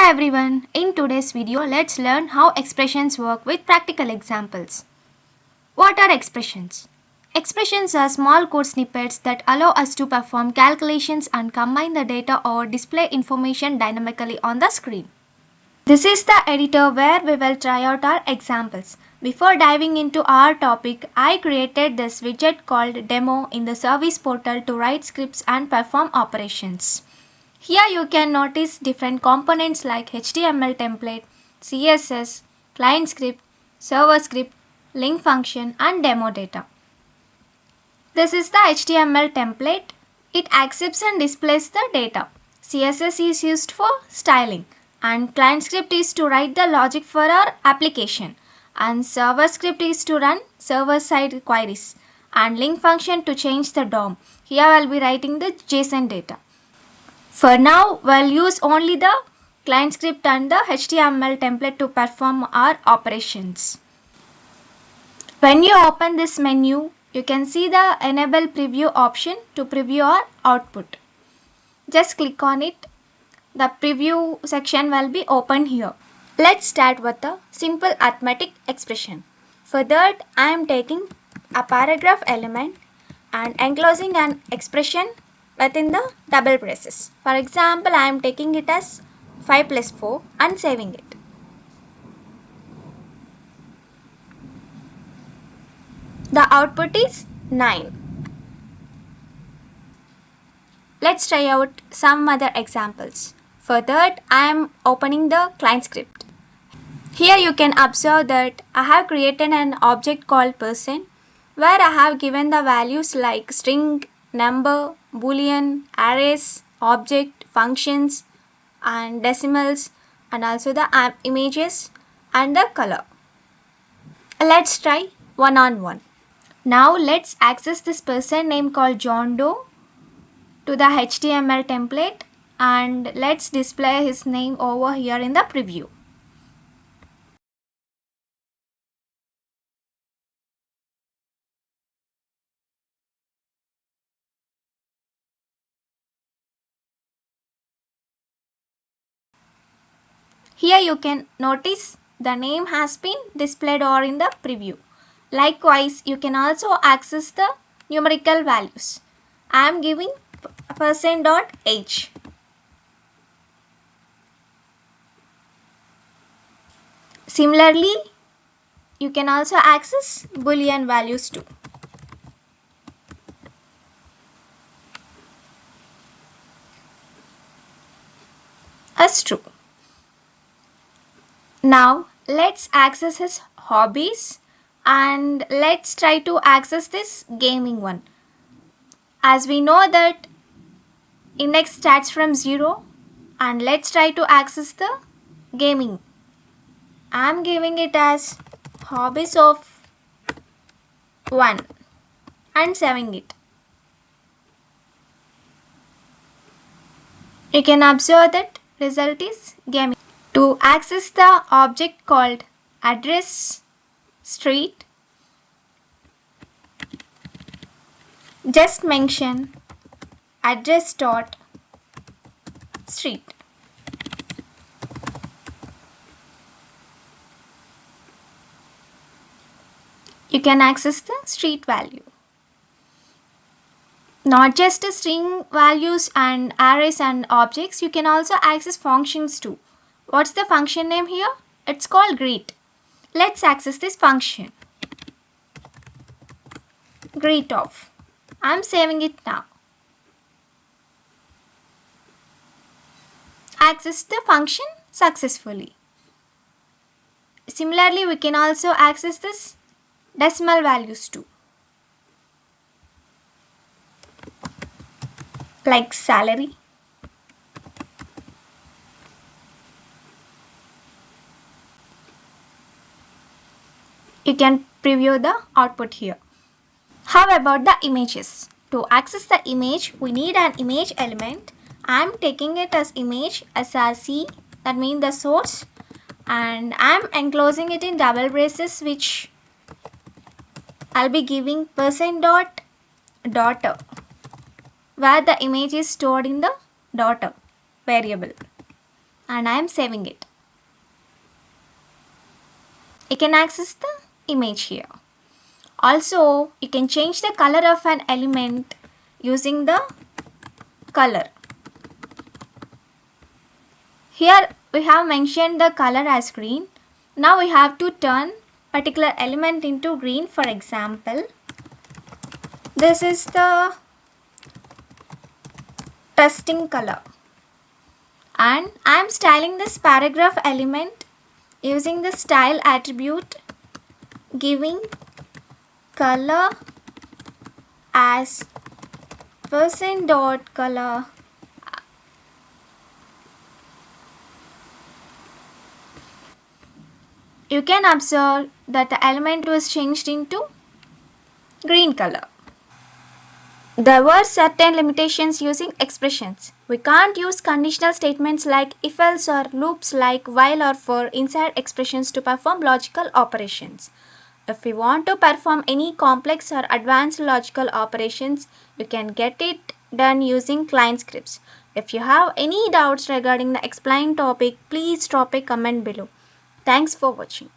Hello everyone, in today's video let's learn how expressions work with practical examples. What are expressions? Expressions are small code snippets that allow us to perform calculations and combine the data or display information dynamically on the screen. This is the editor where we will try out our examples. Before diving into our topic, I created this widget called Demo in the service portal to write scripts and perform operations. Here you can notice different components like HTML template, CSS, client script, server script, link function and demo data. This is the HTML template. It accepts and displays the data. CSS is used for styling and client script is to write the logic for our application and server script is to run server side queries and link function to change the DOM. Here I will be writing the JSON data. For now, we'll use only the client script and the HTML template to perform our operations. When you open this menu, you can see the Enable Preview option to preview our output. Just click on it. The preview section will be open here. Let's start with a simple arithmetic expression. For that, I am taking a paragraph element and enclosing an expression within the double braces. For example, I am taking it as 5 plus 4 and saving it. The output is 9. Let's try out some other examples. For that, I am opening the client script. Here you can observe that I have created an object called person where I have given the values like string, number, boolean, arrays, object, functions and decimals and also the images and the color. Let's try one on one. Now let's access this person name called John Doe to the HTML template and let's display his name over here in the preview. Here you can notice the name has been displayed or in the preview. Likewise, you can also access the numerical values. I am giving %.h. Similarly, you can also access boolean values too. As true. Now let's access his hobbies and let's try to access this gaming one. As we know that index starts from 0 and let's try to access the gaming. I am giving it as hobbies of 1 and saving it. You can observe that result is gaming. To access the object called address street, just mention address.street. You can access the street value. Not just the string values and arrays and objects, you can also access functions too. What's the function name here? It's called greet. Let's access this function. Greet of. I'm saving it now. Access the function successfully. Similarly, we can also access this decimal values too. Like salary. You can preview the output here. How about the images? To access the image, we need an image element. I am taking it as image src, that means the source, and I am enclosing it in double braces, which I'll be giving %.daughter, where the image is stored in the daughter variable. and I am saving it. You can access the image here. Also, you can change the color of an element using the color. Here we have mentioned the color as green. Now we have to turn particular element into green. For example, this is the testing color, and I am styling this paragraph element using the style attribute, giving color as %.color . You can observe that the element was changed into green color. There were certain limitations using expressions. We can't use conditional statements like if else or loops like while or for inside expressions to perform logical operations. If we want to perform any complex or advanced logical operations, you can get it done using client scripts. If you have any doubts regarding the explained topic, please drop a comment below. Thanks for watching.